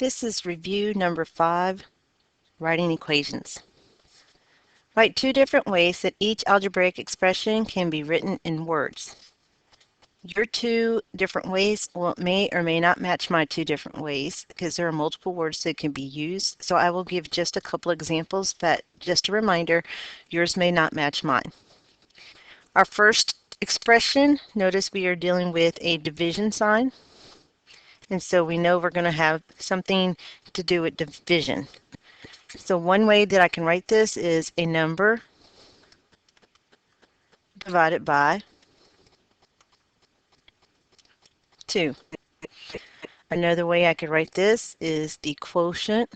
This is review number 5, writing equations. Write 2 different ways that each algebraic expression can be written in words. Your 2 different ways may or may not match my 2 different ways because there are multiple words that can be used. So I will give just a couple examples, but just a reminder, yours may not match mine. Our first expression, notice we are dealing with a division sign. And so we know we're going to have something to do with division. So one way that I can write this is a number divided by 2. Another way I could write this is the quotient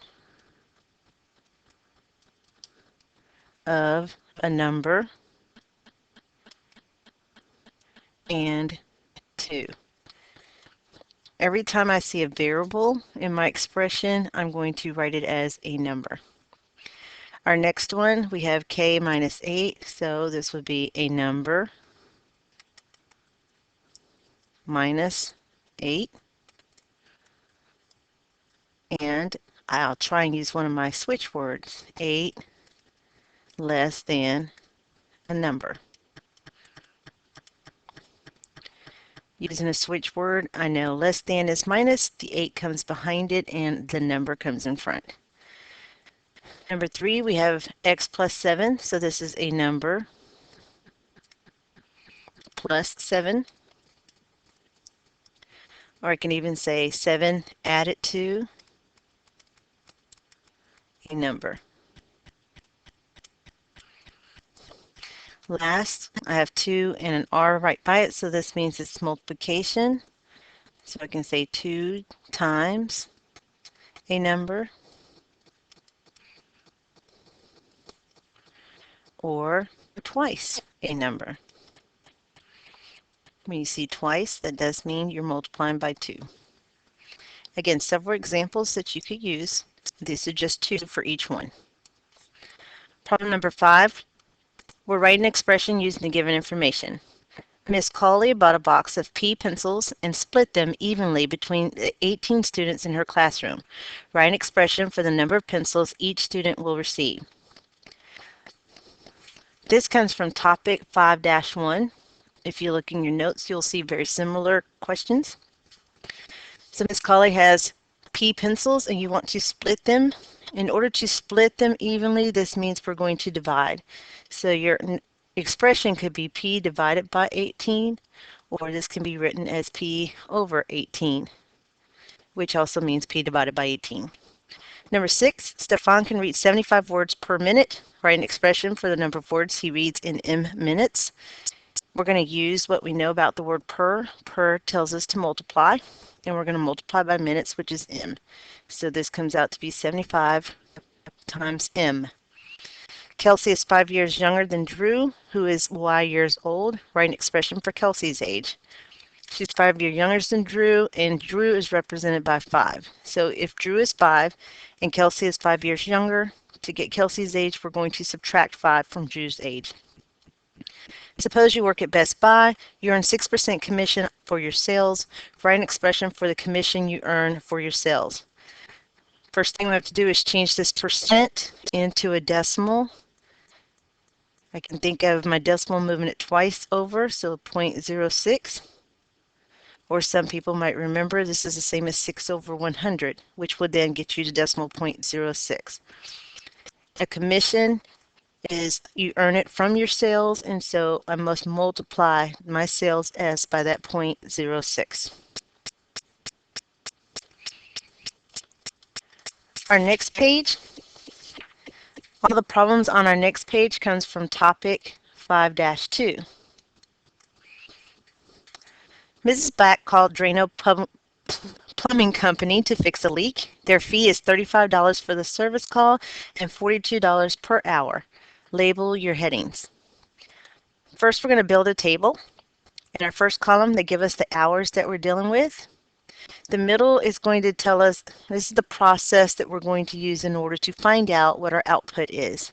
of a number and 2. Every time I see a variable in my expression, I'm going to write it as a number. Our next one, we have k minus 8, so this would be a number minus 8. And I'll try and use one of my switch words, 8 less than a number. Using a switch word, I know less than is minus, the 8 comes behind it, and the number comes in front. Number 3, we have x plus 7, so this is a number plus 7. Or I can even say 7 added to a number. Last, I have 2 and an r right by it, so this means it's multiplication. So I can say 2 times a number, or twice a number. When you see twice, that does mean you're multiplying by 2. Again, several examples that you could use. These are just 2 for each one. Problem number 5, we're writing an expression using the given information. Miss Cawley bought a box of P pencils and split them evenly between the 18 students in her classroom. Write an expression for the number of pencils each student will receive. This comes from topic 5-1. If you look in your notes, you'll see very similar questions. So Miss Cawley has P pencils and you want to split them. In order to split them evenly, this means we're going to divide. So your expression could be P divided by 18, or this can be written as P over 18, which also means P divided by 18. Number 6, Stefan can read 75 words per minute. Write an expression for the number of words he reads in M minutes. We're going to use what we know about the word per. Per tells us to multiply, and we're going to multiply by minutes, which is M. So this comes out to be 75 times M. Kelsey is 5 years younger than Drew, who is Y years old. Write an expression for Kelsey's age. She's 5 years younger than Drew, and Drew is represented by 5. So if Drew is 5 and Kelsey is 5 years younger, to get Kelsey's age, we're going to subtract 5 from Drew's age. Suppose you work at Best Buy. You earn 6% commission for your sales. Write an expression for the commission you earn for your sales. First thing we have to do is change this percent into a decimal. I can think of my decimal moving it twice over, so 0.06. Or some people might remember this is the same as 6 over 100, which would then get you to decimal 0.06. A commission is you earn it from your sales, and so I must multiply my sales S by that 0.06. Our next page, all the problems on our next page comes from topic 5-2. Mrs. Black called Drano Plumbing Company to fix a leak. Their fee is $35 for the service call and $42 per hour. Label your headings. First, we're going to build a table. In our first column, they give us the hours that we're dealing with. The middle is going to tell us this is the process that we're going to use in order to find out what our output is.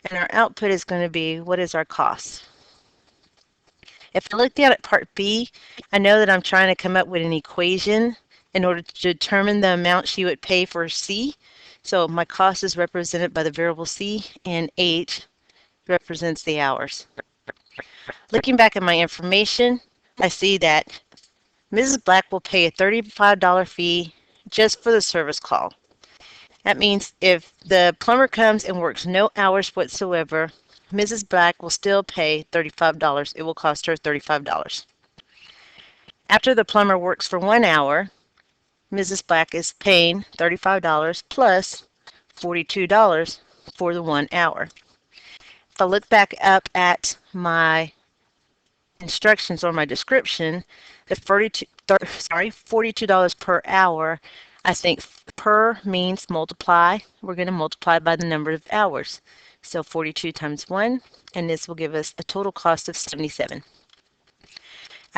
And our output is going to be what is our cost. If I look down at part B, I know that I'm trying to come up with an equation in order to determine the amount she would pay for C. So my cost is represented by the variable C, and H represents the hours. Looking back at my information, I see that Mrs. Black will pay a $35 fee just for the service call. That means if the plumber comes and works no hours whatsoever, Mrs. Black will still pay $35. It will cost her $35. After the plumber works for 1 hour, Mrs. Black is paying $35 plus $42 for the 1 hour. If I look back up at my instructions or my description, the $42 per hour, I think per means multiply. We're going to multiply by the number of hours. So 42 times 1, and this will give us a total cost of $77.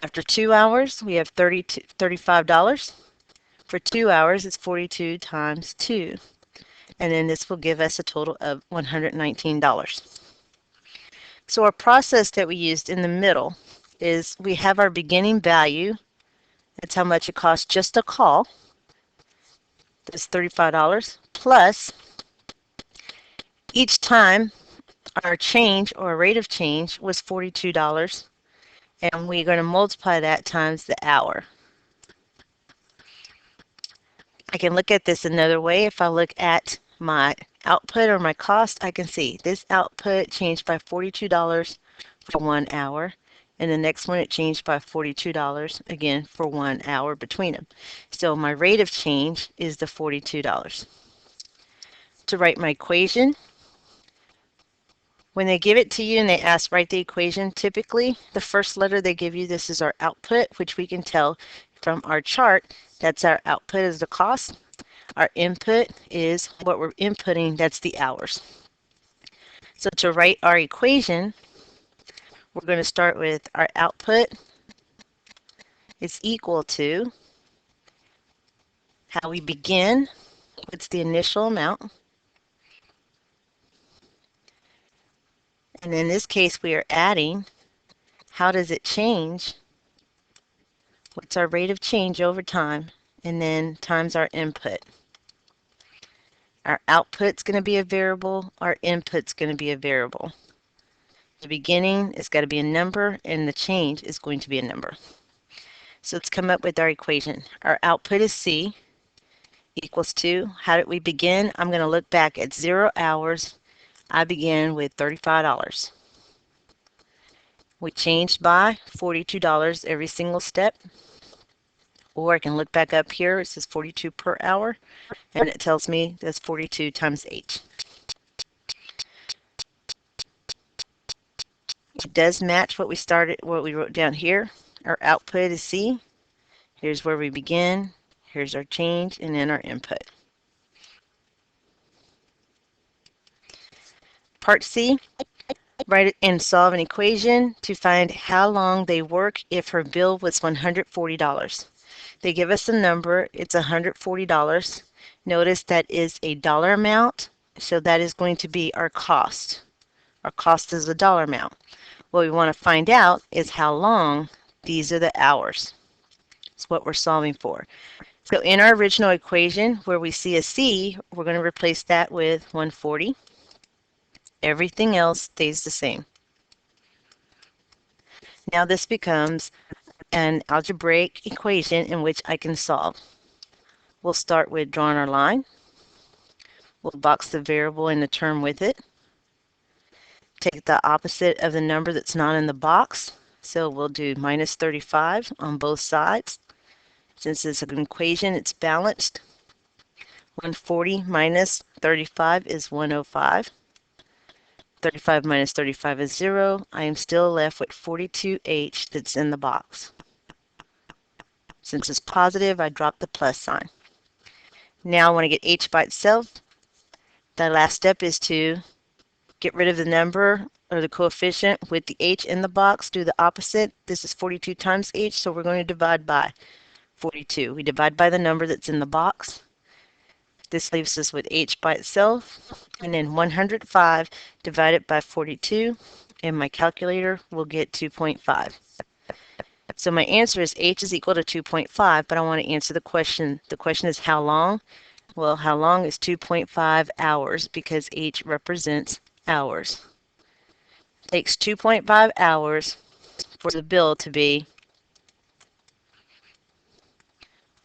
After 2 hours, we have $35. For 2 hours, it's 42 times 2, and then this will give us a total of $119. So our process that we used in the middle is we have our beginning value. That's how much it costs just a call. That's $35 plus each time our change or rate of change was $42, and we're going to multiply that times the hour. I can look at this another way. If I look at my output or my cost, I can see this output changed by $42 for 1 hour, and the next one it changed by $42 again for 1 hour between them. So my rate of change is the $42. To write my equation, when they give it to you and they ask write the equation, typically the first letter they give you, this is our output, which we can tell from our chart. That's our output is the cost. Our input is what we're inputting, that's the hours. So to write our equation, we're going to start with our output is equal to how we begin, it's the initial amount. And in this case, we are adding, how does it change? What's our rate of change over time? And then times our input. Our output's going to be a variable, our input's going to be a variable. The beginning is got to be a number, and the change is going to be a number. So let's come up with our equation. Our output is C equals to, how did we begin? I'm going to look back at 0 hours. I began with $35. We changed by $42 every single step. Or I can look back up here, it says 42 per hour, and it tells me that's 42 times H. It does match what we wrote down here. Our output is C. Here's where we begin. Here's our change, and then our input. Part C, write and solve an equation to find how long they work if her bill was $140. They give us a number, it's $140. Notice that is a dollar amount, so that is going to be our cost. Our cost is a dollar amount. What we want to find out is how long. These are the hours. That's what we're solving for. So in our original equation, where we see a C, we're going to replace that with 140. Everything else stays the same. Now this becomes an algebraic equation in which I can solve. We'll start with drawing our line. We'll box the variable and the term with it. Take the opposite of the number that's not in the box. So we'll do minus 35 on both sides. Since it's an equation, it's balanced. 140 minus 35 is 105. 35 minus 35 is 0. I am still left with 42H that's in the box. Since it's positive, I drop the plus sign. Now I want to get H by itself. The last step is to get rid of the number or the coefficient with the H in the box. Do the opposite. This is 42 times H, so we're going to divide by 42. We divide by the number that's in the box. This leaves us with H by itself, and then 105 divided by 42, and my calculator will get 2.5. So my answer is h is equal to 2.5, but I want to answer the question. The question is how long? Well, how long is 2.5 hours because h represents hours. It takes 2.5 hours for the bill to be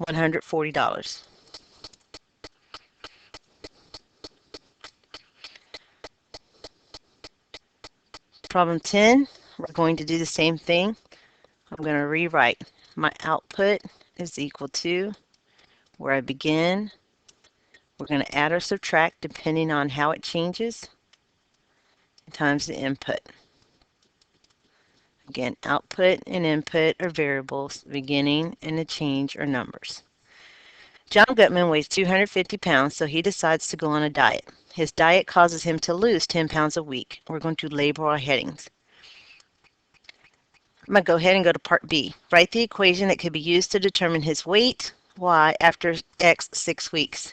$140. Problem 10, we're going to do the same thing. I'm going to rewrite. My output is equal to where I begin. We're going to add or subtract depending on how it changes times the input. Again, output and input are variables. Beginning and the change are numbers. John Gutman weighs 250 pounds, so he decides to go on a diet. His diet causes him to lose 10 pounds a week. We're going to label our headings. I'm going to go ahead and go to part B. Write the equation that could be used to determine his weight, y, after x 6 weeks.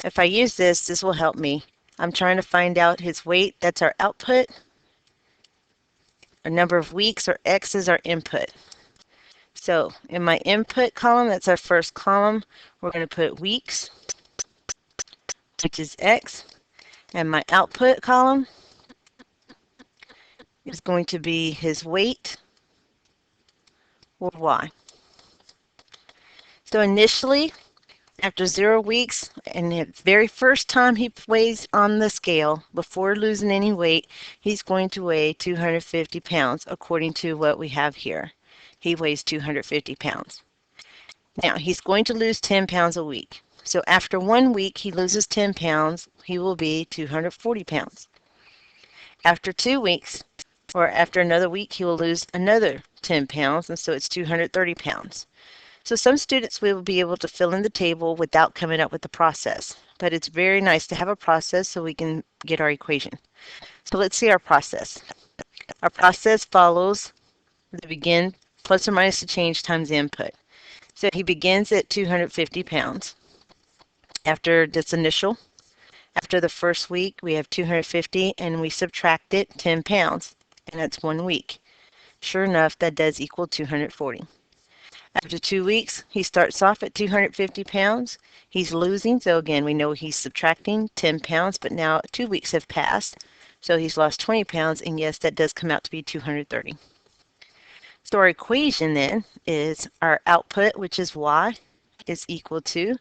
If I use this, this will help me. I'm trying to find out his weight. That's our output. Our number of weeks, or x, is our input. So in my input column, that's our first column, we're going to put weeks, which is x. And my output column is going to be his weight, or y. So initially, after 0 weeks, and the very first time he weighs on the scale, before losing any weight, he's going to weigh 250 pounds, according to what we have here. He weighs 250 pounds. Now, he's going to lose 10 pounds a week. So after 1 week, he loses 10 pounds, he will be 240 pounds. After 2 weeks, or after another week, he will lose another 10 pounds, and so it's 230 pounds. So some students will be able to fill in the table without coming up with the process, but it's very nice to have a process so we can get our equation. So let's see our process. Our process follows the begin plus or minus the change times the input. So he begins at 250 pounds. After this initial, after the first week, we have 250 and we subtract it 10 pounds, and that's 1 week. Sure enough, that does equal 240. After 2 weeks, he starts off at 250 pounds. He's losing, so again, we know he's subtracting 10 pounds, but now 2 weeks have passed, so he's lost 20 pounds, and yes, that does come out to be 230. So our equation then is our output, which is y, is equal to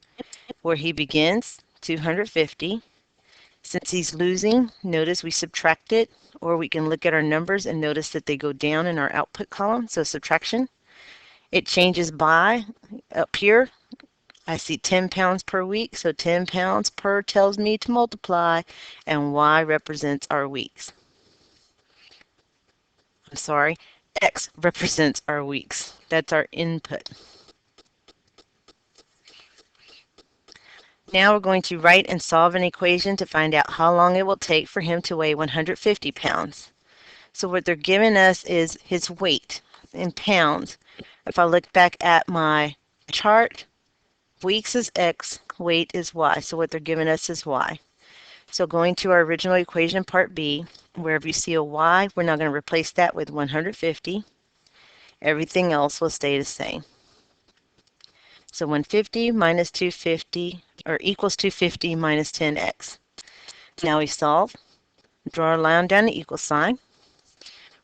where he begins, 250. Since he's losing, notice we subtract it, or we can look at our numbers and notice that they go down in our output column, so subtraction. It changes by, up here, I see 10 pounds per week, so 10 pounds per tells me to multiply, and y represents our weeks. I'm sorry, x represents our weeks. That's our input. Now we're going to write and solve an equation to find out how long it will take for him to weigh 150 pounds. So what they're giving us is his weight in pounds. If I look back at my chart, weeks is x, weight is y. So what they're giving us is y. So going to our original equation, part B, wherever you see a y, we're now going to replace that with 150. Everything else will stay the same. So 150 minus 250, or equals 250 minus 10x. Now we solve. Draw a line down the equal sign.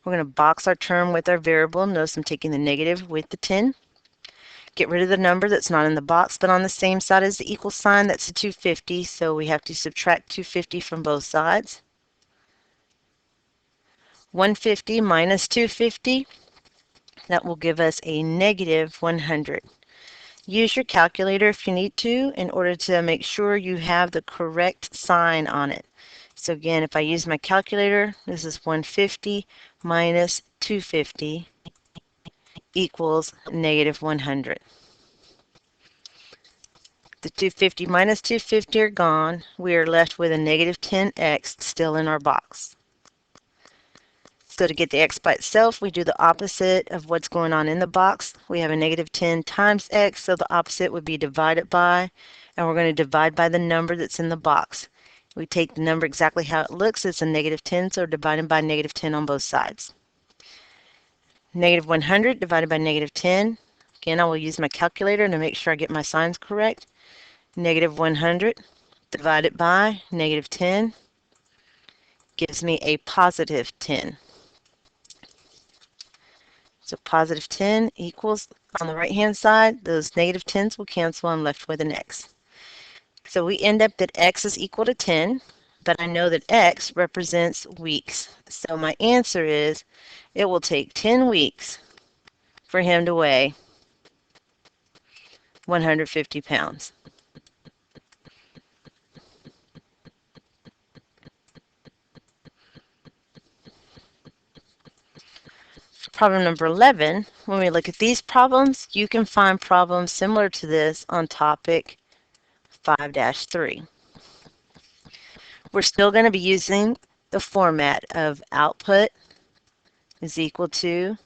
We're going to box our term with our variable. Notice I'm taking the negative with the 10. Get rid of the number that's not in the box, but on the same side as the equal sign, that's the 250, so we have to subtract 250 from both sides. 150 minus 250, that will give us a negative 100. Use your calculator if you need to in order to make sure you have the correct sign on it. So again, if I use my calculator, this is 150 minus 250 equals negative 100. The 250 minus 250 are gone. We are left with a negative 10x still in our box. So to get the x by itself, we do the opposite of what's going on in the box. We have a negative 10 times x, so the opposite would be divided by, and we're going to divide by the number that's in the box. We take the number exactly how it looks. It's a negative 10, so we're dividing by negative 10 on both sides. Negative 100 divided by negative 10. Again, I will use my calculator to make sure I get my signs correct. Negative 100 divided by negative 10 gives me a positive 10. So positive 10 equals, on the right-hand side, those negative 10s will cancel. I'm left with an x. So we end up that x is equal to 10, but I know that x represents weeks. So my answer is it will take 10 weeks for him to weigh 150 pounds. Problem number 11, when we look at these problems, you can find problems similar to this on topic 5-3. We're still going to be using the format of output is equal to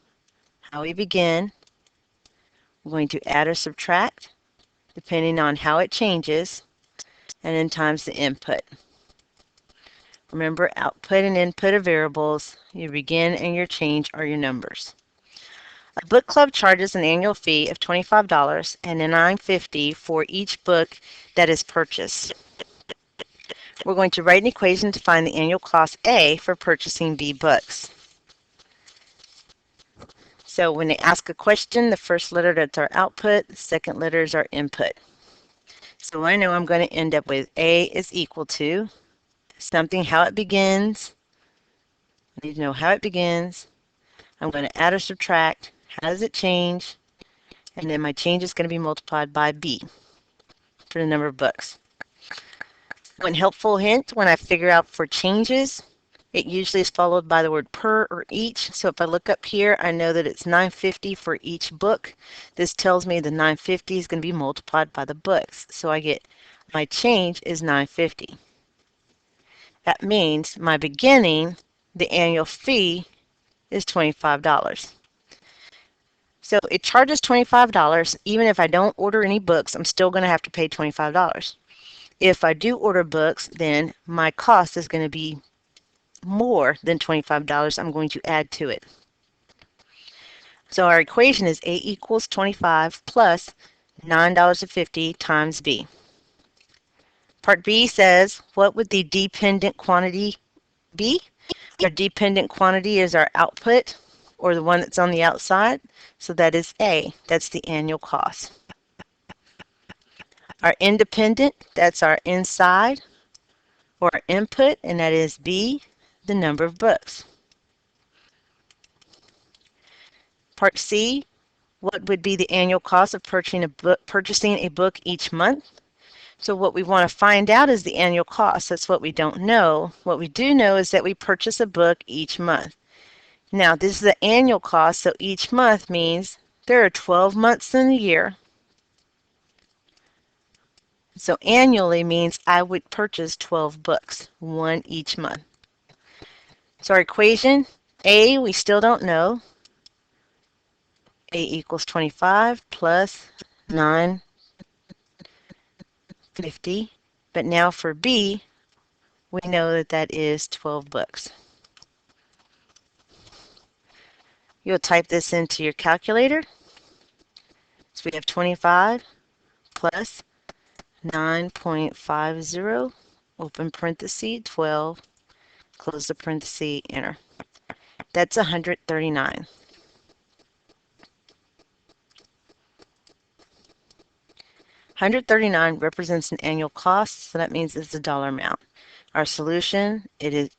how we begin. We're going to add or subtract depending on how it changes, and then times the input. Remember, output and input are variables. Your begin and your change are your numbers. A book club charges an annual fee of $25 and $9.50 for each book that is purchased. We're going to write an equation to find the annual cost A for purchasing B books. So when they ask a question, the first letter, that's our output, the second letter is our input. So I know I'm going to end up with A is equal to something, how it begins. I need to know how it begins. I'm going to add or subtract. How does it change? And then my change is going to be multiplied by B for the number of books. One helpful hint, when I figure out for changes, it usually is followed by the word per or each. So if I look up here, I know that it's $9.50 for each book. This tells me the $9.50 is going to be multiplied by the books. So I get my change is $9.50. That means my beginning, the annual fee, is $25. So it charges $25. Even if I don't order any books, I'm still going to have to pay $25. If I do order books, then my cost is going to be more than $25. I'm going to add to it. So our equation is A equals 25 plus $9.50 times B. Part B says, what would the dependent quantity be? Our dependent quantity is our output, or the one that's on the outside. So that is A. That's the annual cost. Our independent, that's our inside, or our input, and that is B, the number of books. Part C, what would be the annual cost of purchasing a book each month? So what we want to find out is the annual cost. That's what we don't know. What we do know is that we purchase a book each month. Now, this is the annual cost, so each month means there are 12 months in the year. So annually means I would purchase 12 books, one each month. So our equation, A, we still don't know. A equals 25 plus 9.50. But now for B, we know that that is 12 books. You'll type this into your calculator. So we have 25 plus 9.50, open parenthesis, 12, close the parenthesis, enter. That's 139. 139 represents an annual cost, so that means it's a dollar amount. Our solution, it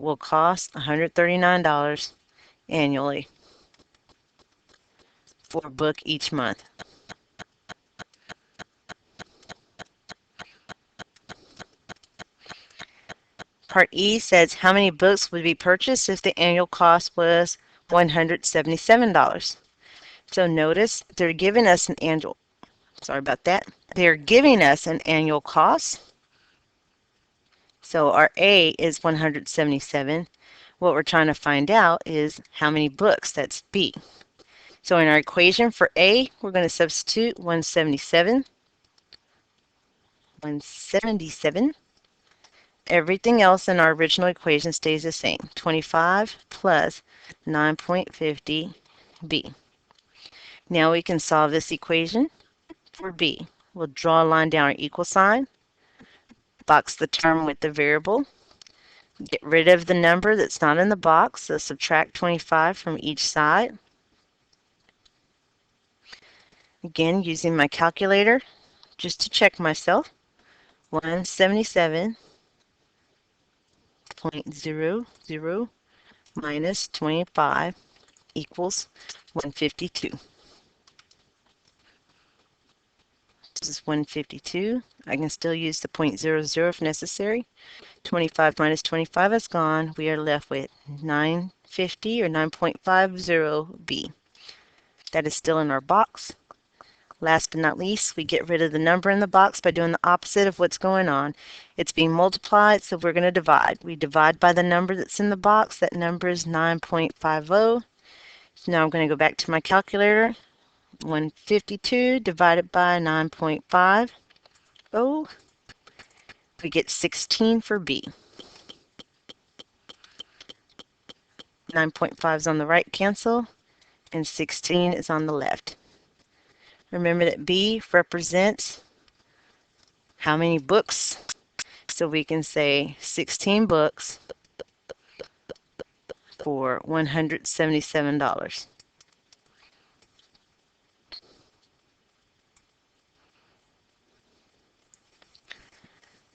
will cost $139 annually for a book each month. Part E says how many books would be purchased if the annual cost was $177. So notice they're giving us an annual, sorry about that, they're giving us an annual cost. So our A is 177. What we're trying to find out is how many books, that's B. So in our equation for A, we're going to substitute 177. 177. Everything else in our original equation stays the same. 25 plus 9.50 B. Now we can solve this equation for B. We'll draw a line down our equal sign, box the term with the variable, get rid of the number that's not in the box, so subtract 25 from each side. Again, using my calculator, just to check myself, 177.00 minus 25 equals 152. This is 152. I can still use the 0.00 if necessary. 25 minus 25 is gone. We are left with 950 or 9.50b. That is still in our box. Last but not least, we get rid of the number in the box by doing the opposite of what's going on. It's being multiplied, so we're going to divide. We divide by the number that's in the box. That number is 9.50. So now I'm going to go back to my calculator. 152 divided by 9.50. We get 16 for B. 9.5 is on the right, cancel, and 16 is on the left. Remember that B represents how many books. So we can say 16 books for $177.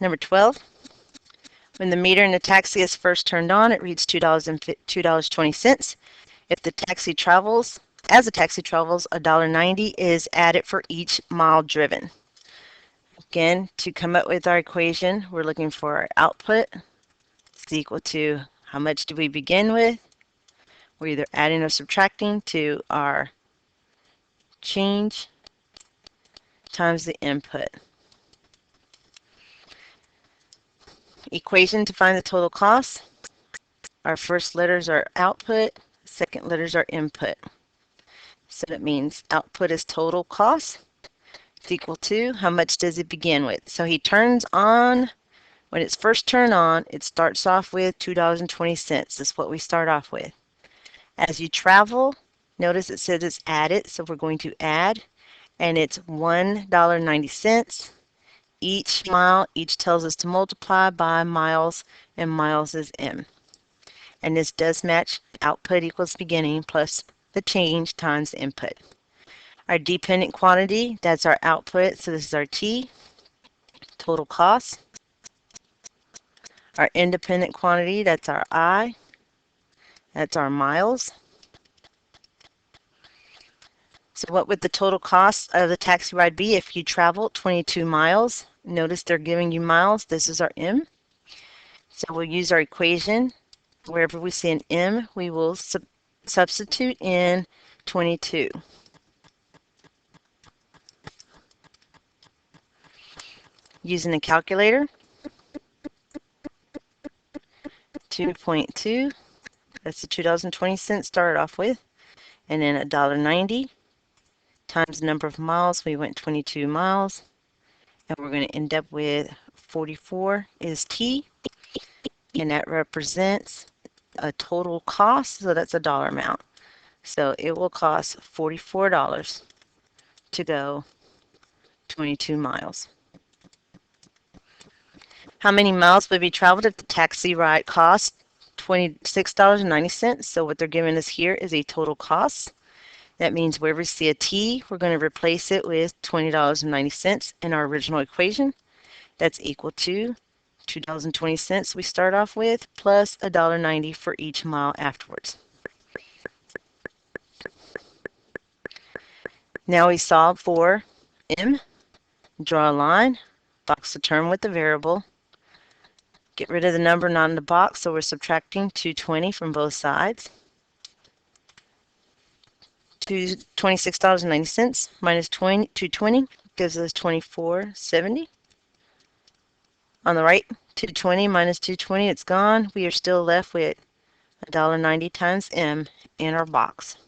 Number 12. When the meter in the taxi is first turned on, it reads $2.20. If the taxi travels, as the taxi travels, $1.90 is added for each mile driven. Again, to come up with our equation, we're looking for our output. It's equal to how much do we begin with? We're either adding or subtracting to our change times the input. Equation to find the total cost. Our first letters are output, second letters are input. So that means output is total cost. It's equal to how much does it begin with? So he turns on, when it's first turned on, it starts off with $2.20. That's what we start off with. As you travel, notice it says it's added, so we're going to add, and it's $1.90. Each mile, each tells us to multiply by miles, and miles is M. And this does match output equals beginning plus the change times the input. Our dependent quantity, that's our output, so this is our T, total cost. Our independent quantity, that's our I, that's our miles. So what would the total cost of the taxi ride be if you travel 22 miles? Notice they're giving you miles. This is our M. So we'll use our equation. Wherever we see an M, we will substitute in 22. Using a calculator, 2.2, that's the $2.20 started off with, and then $1.90 times the number of miles. We went 22 miles, and we're going to end up with 44 is T, and that represents a total cost, so that's a dollar amount. So it will cost $44 to go 22 miles. How many miles would be traveled if the taxi ride cost $26.90? So what they're giving us here is a total cost. That means wherever we see a T, we're going to replace it with $20.90 in our original equation. That's equal to $2.20 we start off with plus $1.90 for each mile afterwards. Now we solve for M, draw a line, box the term with the variable, get rid of the number not in the box, so we're subtracting 220 from both sides. $26.90 minus 220 gives us $24.70. On the right, 220 minus 220, it's gone. We are still left with $1.90 times M in our box.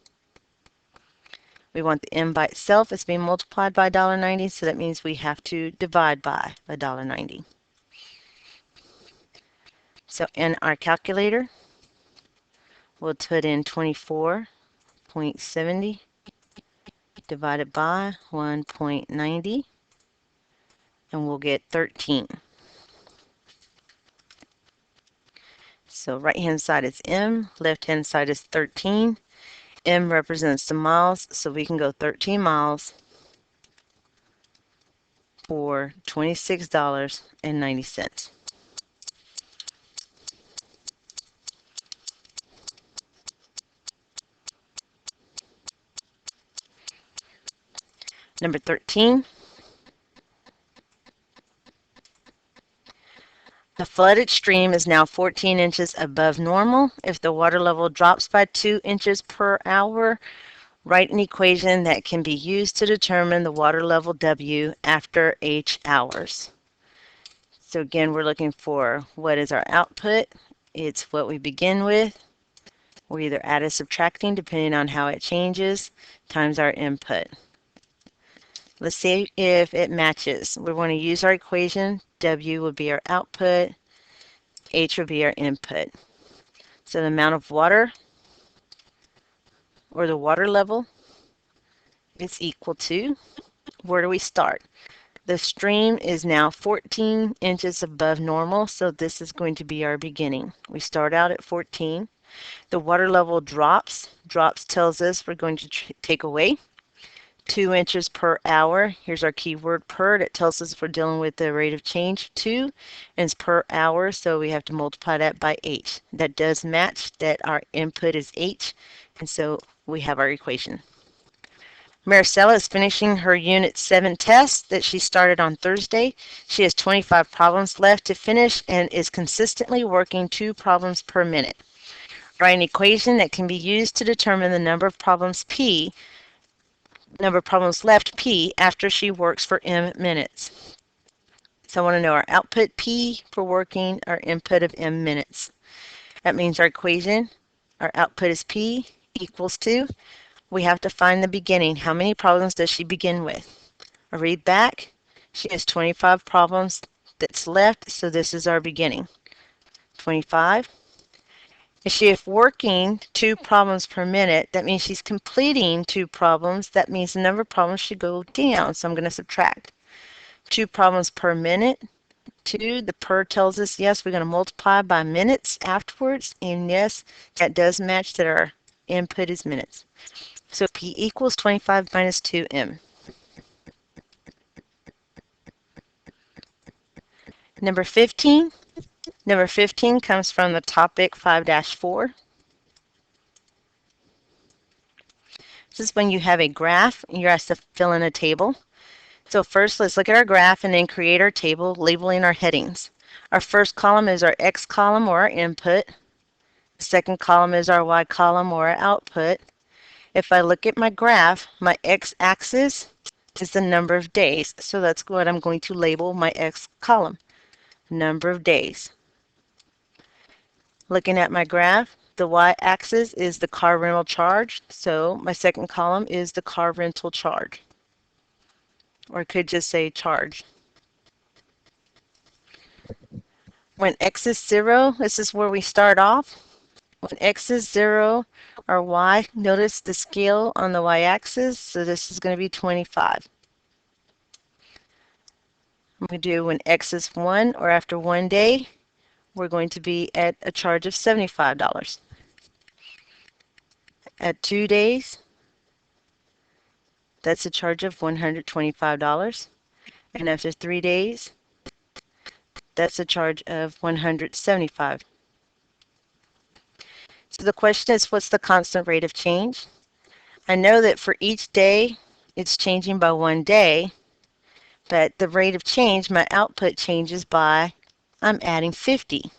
We want the M by itself. It's being multiplied by $1.90, so that means we have to divide by $1.90. So in our calculator, we'll put in 24.70 1.70 divided by 1.90, and we'll get 13. So right-hand side is M, left-hand side is 13. M represents the miles, so we can go 13 miles for $26.90. Number 13. The flooded stream is now 14 inches above normal. If the water level drops by 2 inches per hour, write an equation that can be used to determine the water level W after H hours. So again, we're looking for what is our output. It's what we begin with. We're either add or subtracting depending on how it changes, times our input. Let's see if it matches. We want to use our equation. W will be our output. H will be our input. So the amount of water, or the water level, is equal to, where do we start? The stream is now 14 inches above normal, so this is going to be our beginning. We start out at 14. The water level drops. Drops tells us we're going to take away 2 inches per hour. Here's our keyword per. That tells us if we're dealing with the rate of change 2, and it's per hour, so we have to multiply that by H. That does match that our input is H, and so we have our equation. Maricela is finishing her Unit 7 test that she started on Thursday. She has 25 problems left to finish and is consistently working 2 problems per minute. Write an equation that can be used to determine the number of problems left P after she works for M minutes. So I want to know our output P for working, our input of M minutes. That means our equation, our output is P equals to, we have to find the beginning. How many problems does she begin with? I read back. She has 25 problems that's left, so this is our beginning. 25. If she is working 2 problems per minute, that means she's completing 2 problems. That means the number of problems should go down, so I'm going to subtract. 2 problems per minute. 2, the per tells us, yes, we're going to multiply by minutes afterwards, and yes, that does match that our input is minutes. So P equals 25 minus 2M. Number 15. Number 15 comes from the topic 5-4. This is when you have a graph and you're asked to fill in a table. So first, let's look at our graph and then create our table, labeling our headings. Our first column is our X column, or our input. The second column is our Y column, or our output. If I look at my graph, my X-axis is the number of days. So that's what I'm going to label my X column, number of days. Looking at my graph, the Y-axis is the car rental charge. So my second column is the car rental charge. Or I could just say charge. When X is 0, this is where we start off. When X is 0, our Y, notice the scale on the Y-axis, so this is going to be 25. I'm going to do when X is 1, or after 1 day, we're going to be at a charge of $75. At 2 days, that's a charge of $125. And after 3 days, that's a charge of $175. So the question is, what's the constant rate of change? I know that for each day, it's changing by 1 day, but the rate of change, my output changes by, I'm adding 50.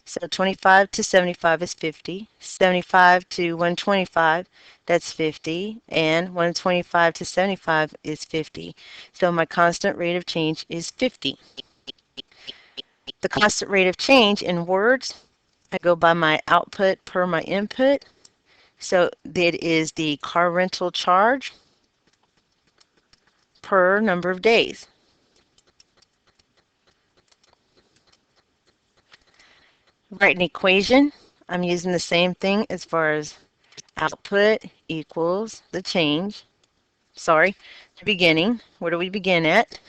So 25 to 75 is 50. 75 to 125, that's 50. And 125 to 75 is 50. So my constant rate of change is 50. The constant rate of change in words, I go by my output per my input. So that is the car rental charge per number of days. Write an equation. I'm using the same thing as far as Output equals the change. Sorry, the beginning. Where do we begin at?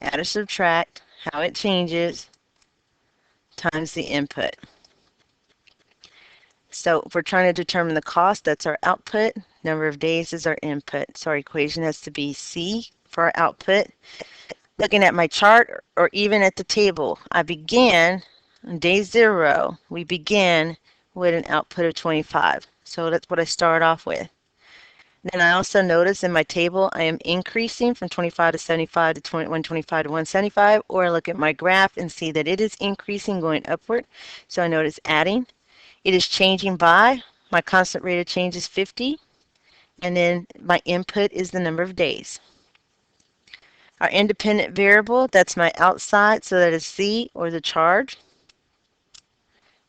Add or subtract, how it changes, times the input. So if we're trying to determine the cost, that's our output. Number of days is our input. So our equation has to be C for our output. Looking at my chart or even at the table, I began on day 0. We begin with an output of 25. So that's what I start off with. Then I also notice in my table I am increasing from 25 to 75 to 125 to 175, or I look at my graph and see that it is increasing going upward. So I notice adding. It is changing by, my constant rate of change is 50, and then my input is the number of days. Our independent variable, that's my outside, so that is C, or the charge.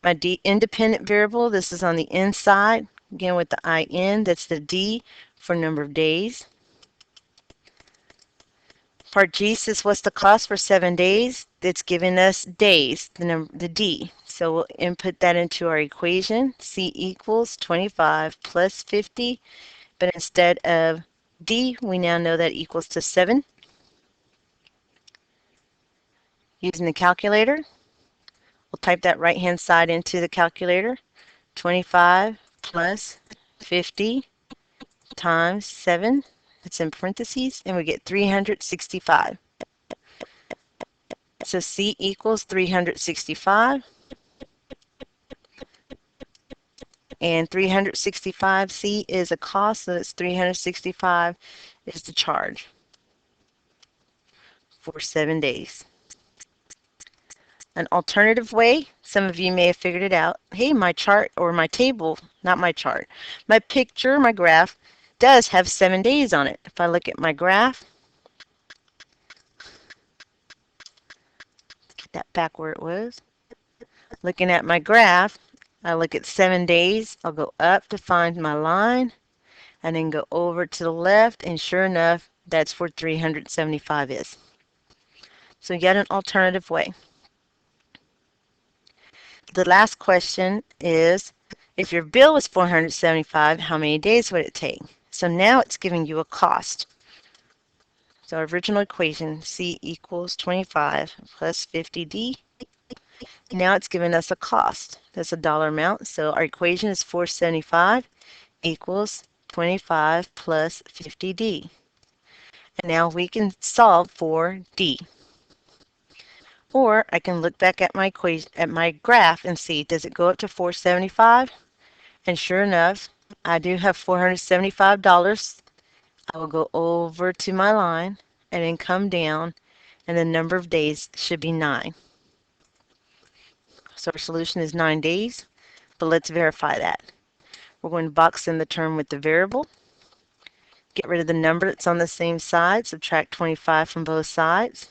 My independent variable, this is on the inside, again with the IN, that's the D for number of days. Part G says what's the cost for 7 days? It's giving us days, the D. So we'll input that into our equation. C equals 25 plus 50, but instead of D, we now know that equals to 7. Using the calculator, we'll type that right-hand side into the calculator. 25 plus 50 times 7, that's in parentheses, and we get 365. So C equals 365, and 365, C is a cost, so that's 365 is the charge for 7 days. An alternative way, some of you may have figured it out. Hey, my chart or my table, not my chart, my picture, my graph does have 7 days on it. If I look at my graph, get that back where it was. Looking at my graph, I look at 7 days. I'll go up to find my line and then go over to the left, and sure enough, that's where 375 is. So yet an alternative way. The last question is, if your bill was 475, how many days would it take? So now it's giving you a cost. So our original equation, C equals 25 plus 50D. Now it's giving us a cost. That's a dollar amount. So our equation is 475 equals 25 plus 50D. And now we can solve for D. Or I can look back at my equation, at my graph, and see, does it go up to 475? And sure enough, I do have $475. I will go over to my line and then come down, and the number of days should be 9. So our solution is 9 days, but let's verify that. We're going to box in the term with the variable, get rid of the number that's on the same side, subtract 25 from both sides.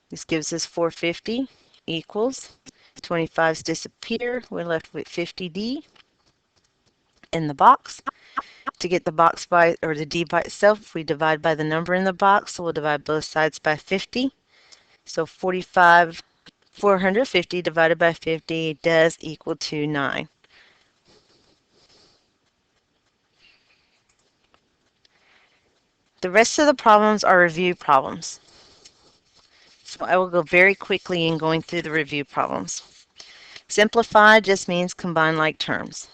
This gives us 450 equals 25's disappear. We're left with 50D in the box. To get the box by, or the D by itself, we divide by the number in the box, so we'll divide both sides by 50. So 450 divided by 50 does equal to 9. The rest of the problems are review problems. So I will go very quickly in going through the review problems. Simplify just means combine like terms.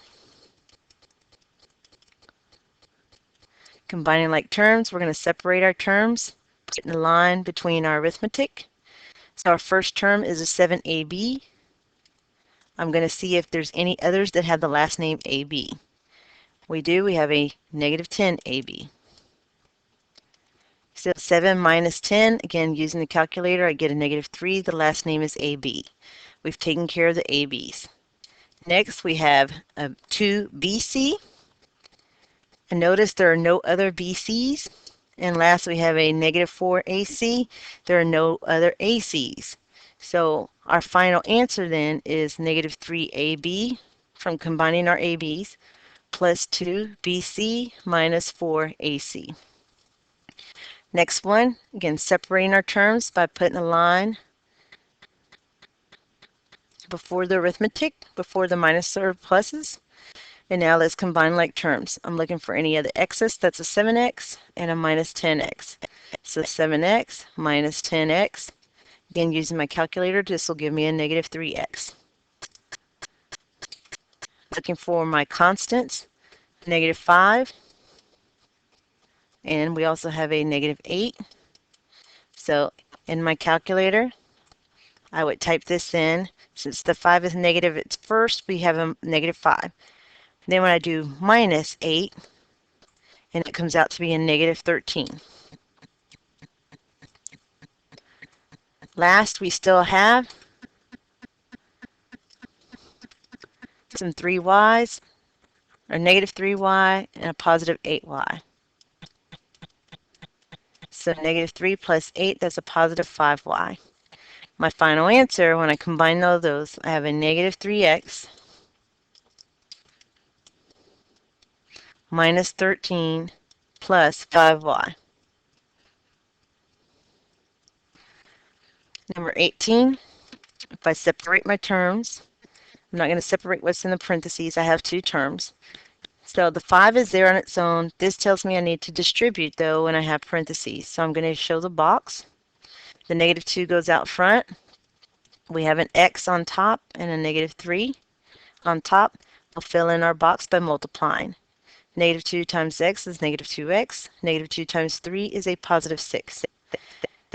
Combining like terms, we're going to separate our terms, put in a line between our arithmetic. So our first term is a 7AB. I'm going to see if there's any others that have the last name AB. We do. We have a negative 10AB. So 7 minus 10, again, using the calculator, I get a negative 3. The last name is AB. We've taken care of the ABs. Next, we have a 2BC. And notice there are no other BCs. And last, we have a negative 4AC. There are no other ACs. So our final answer then is negative 3AB from combining our ABs plus 2BC minus 4AC. Next one, again, separating our terms by putting a line before the arithmetic, before the minus or pluses. And now let's combine like terms. I'm looking for any other x's. That's a 7x and a minus 10x. So 7x minus 10x. Again, using my calculator, this will give me a negative 3x. Looking for my constants, negative 5. And we also have a negative 8. So in my calculator, I would type this in. Since the 5 is negative at first, we have a negative 5. Then when I do minus 8, and it comes out to be a negative 13. Last, we still have some 3y's, or negative 3y, and a positive 8y. So negative 3 plus 8, that's a positive 5y. My final answer, when I combine all those, I have a negative 3x minus 13 plus 5y. Number 18, if I separate my terms, I'm not going to separate what's in the parentheses. I have two terms. So the 5 is there on its own. This tells me I need to distribute, though, when I have parentheses. So I'm going to show the box. The negative 2 goes out front. We have an x on top and a negative 3 on top. We'll fill in our box by multiplying. Negative 2 times x is negative 2x. Negative 2 times 3 is a positive 6.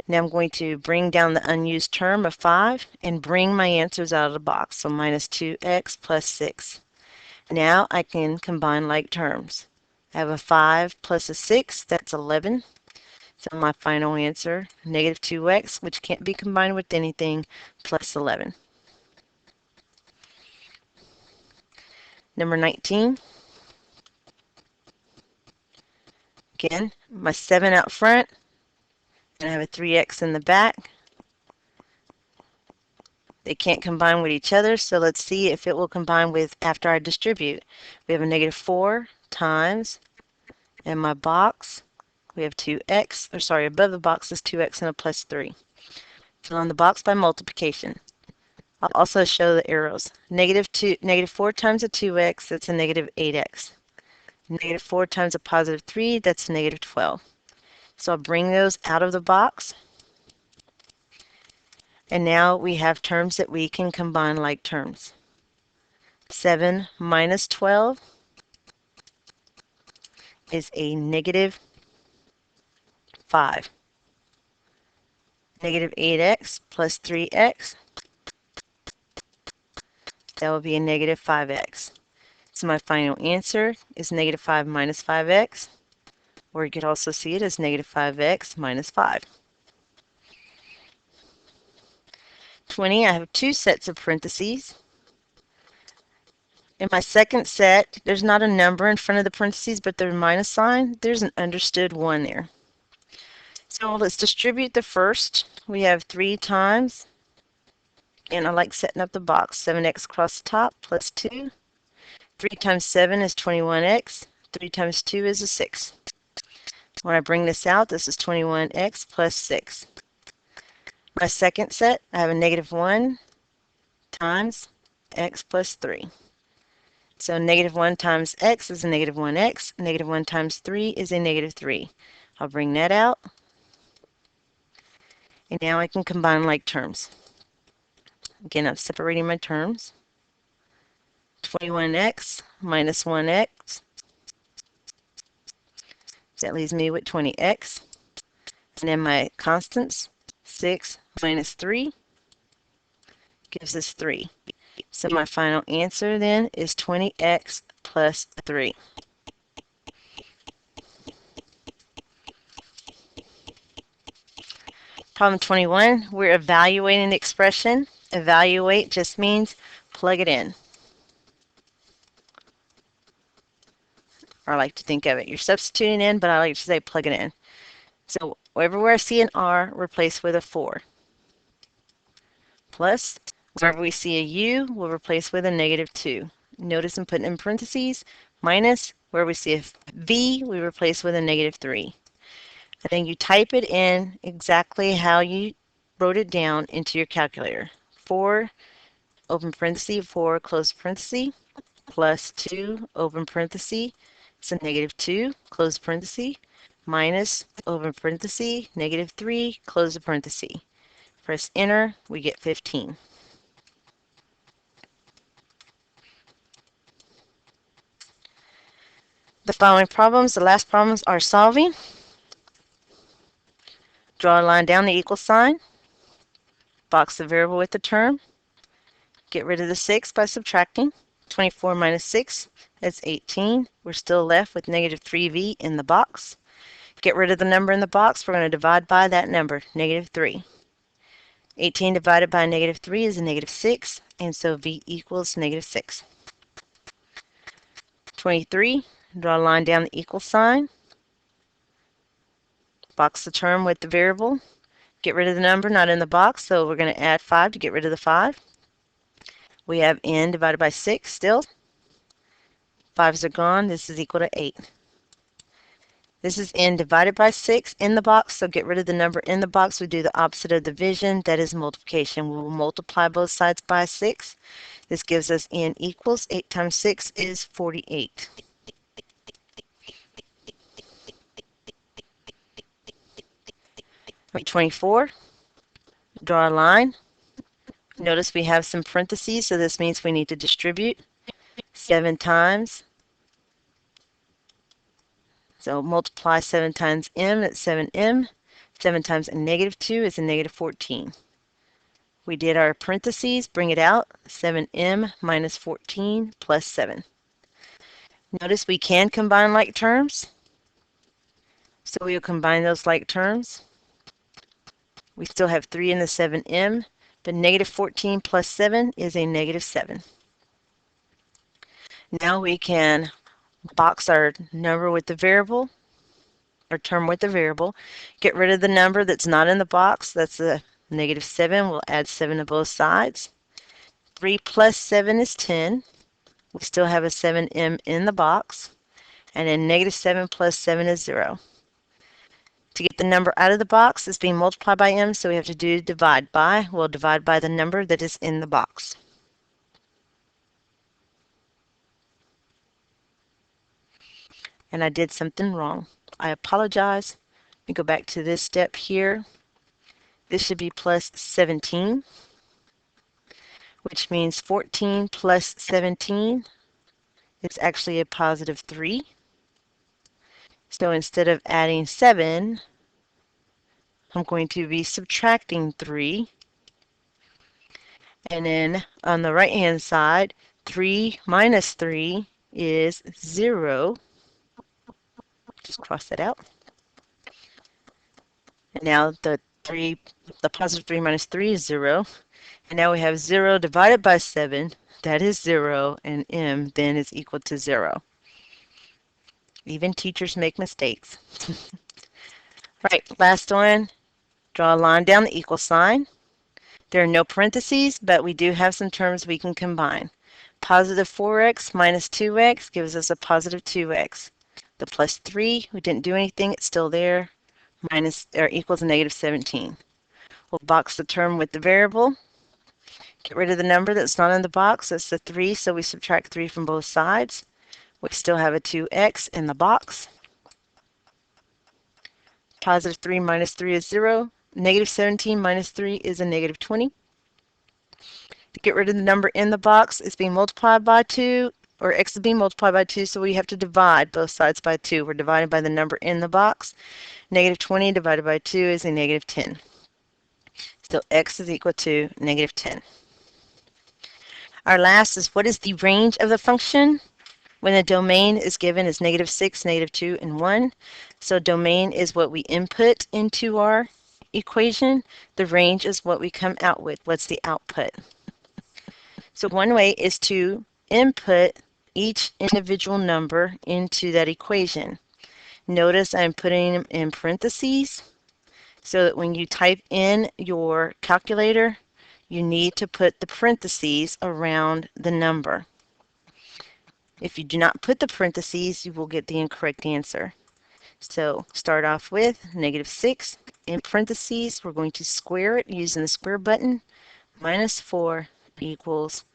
Now I'm going to bring down the unused term of 5 and bring my answers out of the box. So minus 2x plus 6. Now I can combine like terms. I have a 5 plus a 6, that's 11. So my final answer, negative 2x, which can't be combined with anything, plus 11. Number 19. Again, my 7 out front, and I have a 3x in the back. They can't combine with each other, so let's see if it will combine with after I distribute. We have a negative 4 times, in my box, we have 2x, or sorry, above the box is 2x and a plus 3. Fill in the box by multiplication. I'll also show the arrows. Negative 4 times a 2x, that's a negative 8x. Negative 4 times a positive 3, that's a negative 12. So I'll bring those out of the box. And now we have terms that we can combine like terms. 7 minus 12 is a negative 5. Negative 8x plus 3x, that will be a negative 5x. So my final answer is negative 5 minus 5x, or you could also see it as negative 5x minus 5. 20, I have two sets of parentheses. In my second set, there's not a number in front of the parentheses, but there's a minus sign. There's an understood 1 there. So let's distribute the first. We have 3 times, and I like setting up the box, 7x across the top plus 2. 3 times 7 is 21x. 3 times 2 is a 6. When I bring this out, this is 21x plus 6. My second set, I have a negative 1 times x plus 3. So negative 1 times x is a negative 1x. Negative 1 times 3 is a negative 3. I'll bring that out. And now I can combine like terms. Again, I'm separating my terms. 21x minus 1x. That leaves me with 20x. And then my constants, 6 minus 3 gives us 3. So my final answer then is 20x plus 3. Problem 21, we're evaluating the expression. Evaluate just means plug it in. Or I like to think of it. You're substituting in, but I like to say plug it in. So everywhere I see an R, replace with a 4. Plus, wherever we see a U, we'll replace with a negative 2. Notice I'm putting in parentheses. Minus, where we see a V, we replace with a negative 3. And then you type it in exactly how you wrote it down into your calculator. 4 open parenthesis, 4, close parenthesis, plus 2, open parenthesis, it's a negative 2, close parenthesis, minus, open parenthesis, negative 3, close the parenthesis. Press enter, we get 15. The following problems, the last problems, are solving. Draw a line down the equal sign. Box the variable with the term. Get rid of the 6 by subtracting. 24 minus 6, that's 18. We're still left with negative 3v in the box. Get rid of the number in the box. We're going to divide by that number, negative 3. 18 divided by negative 3 is a negative 6, and so v equals negative 6. 23, draw a line down the equal sign. Box the term with the variable. Get rid of the number not in the box, so we're going to add 5 to get rid of the 5. We have n divided by 6 still. 5's are gone. This is equal to 8. This is n divided by 6 in the box, so get rid of the number in the box. We do the opposite of division, that is multiplication. We will multiply both sides by 6. This gives us n equals 8 times 6 is 48. Right, 24, draw a line. Notice we have some parentheses, so this means we need to distribute 7 times. So multiply 7 times m, that's 7m. 7 times a negative 2 is a negative 14. We did our parentheses, bring it out, 7m minus 14 plus 7. Notice we can combine like terms. So we'll combine those like terms. We still have 3 in the 7m, but negative 14 plus 7 is a negative 7. Now we can box our number with the variable, or term with the variable. Get rid of the number that's not in the box. That's a negative 7. We'll add 7 to both sides. 3 plus 7 is 10. We still have a 7m in the box. And then negative 7 plus 7 is 0. To get the number out of the box, it's being multiplied by m, so we have to do divide by. We'll divide by the number that is in the box. And I did something wrong. I apologize. Let me go back to this step here. This should be plus 17, which means 14 plus 17 is actually a positive 3. So instead of adding 7, I'm going to be subtracting 3. And then on the right-hand side, 3 minus 3 is 0. Just cross that out. And now the positive 3 minus 3 is 0. And now we have 0 divided by 7. That is 0. And m then is equal to 0. Even teachers make mistakes. Right, last one. Draw a line down the equal sign. There are no parentheses, but we do have some terms we can combine. Positive 4x minus 2x gives us a positive 2x. The plus 3, we didn't do anything, it's still there, minus or equals a negative 17. We'll box the term with the variable. Get rid of the number that's not in the box, that's the 3, so we subtract 3 from both sides. We still have a 2x in the box. Positive 3 minus 3 is 0. Negative 17 minus 3 is a negative 20. To get rid of the number in the box, it's being multiplied by 2, or x is being multiplied by 2, so we have to divide both sides by 2. We're dividing by the number in the box. Negative 20 divided by 2 is a negative 10. So x is equal to negative 10. Our last is, what is the range of the function when the domain is given as negative 6, negative 2, and 1? So domain is what we input into our equation. The range is what we come out with. What's the output? So one way is to input each individual number into that equation. Notice I'm putting them in parentheses so that when you type in your calculator, you need to put the parentheses around the number. If you do not put the parentheses, you will get the incorrect answer. So start off with negative 6. In parentheses, we're going to square it using the square button. Minus 4 equals,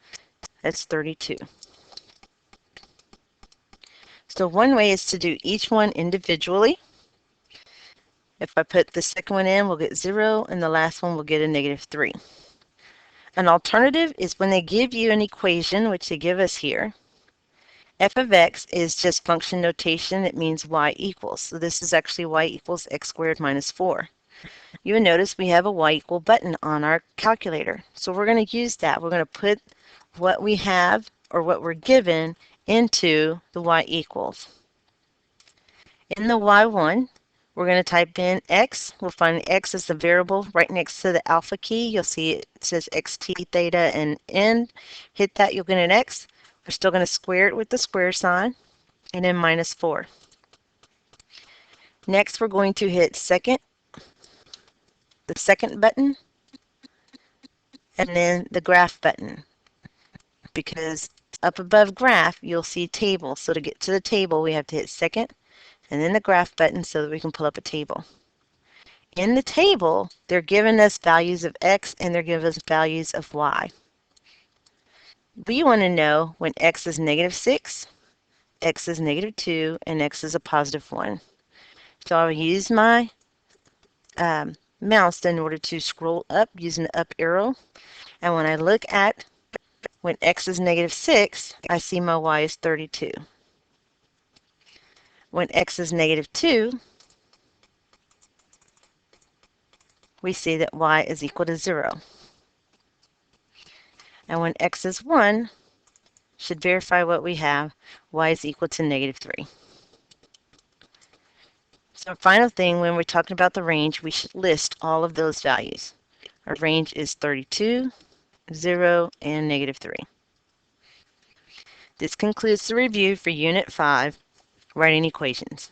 that's 32. So one way is to do each one individually. If I put the second one in, we'll get 0, and the last one will get a -3. An alternative is when they give you an equation, which they give us here. F of x is just function notation. It means y equals. So this is actually y equals x squared minus 4. You will notice we have a y equal button on our calculator. So we're going to use that. We're going to put what we have or what we're given into the y equals. In the y1, we're going to type in x. We'll find x as the variable right next to the alpha key. You'll see it says xt, theta, and n. Hit that, you'll get an x. We're still going to square it with the square sign, and then minus 4. Next, we're going to hit the second button, and then the graph button. Because up above graph, you'll see table. So to get to the table, we have to hit second, and then the graph button so that we can pull up a table. In the table, they're giving us values of x and they're giving us values of y. We want to know when x is -6, x is -2, and x is a +1. So I'll use my mouse in order to scroll up using the up arrow. And when I look at when x is -6, I see my y is 32. When x is -2, we see that y is equal to 0. And when x is 1, should verify what we have, y is equal to -3. So final thing, when we're talking about the range, we should list all of those values. Our range is 32, 0, and -3. This concludes the review for Unit 5, Writing Equations.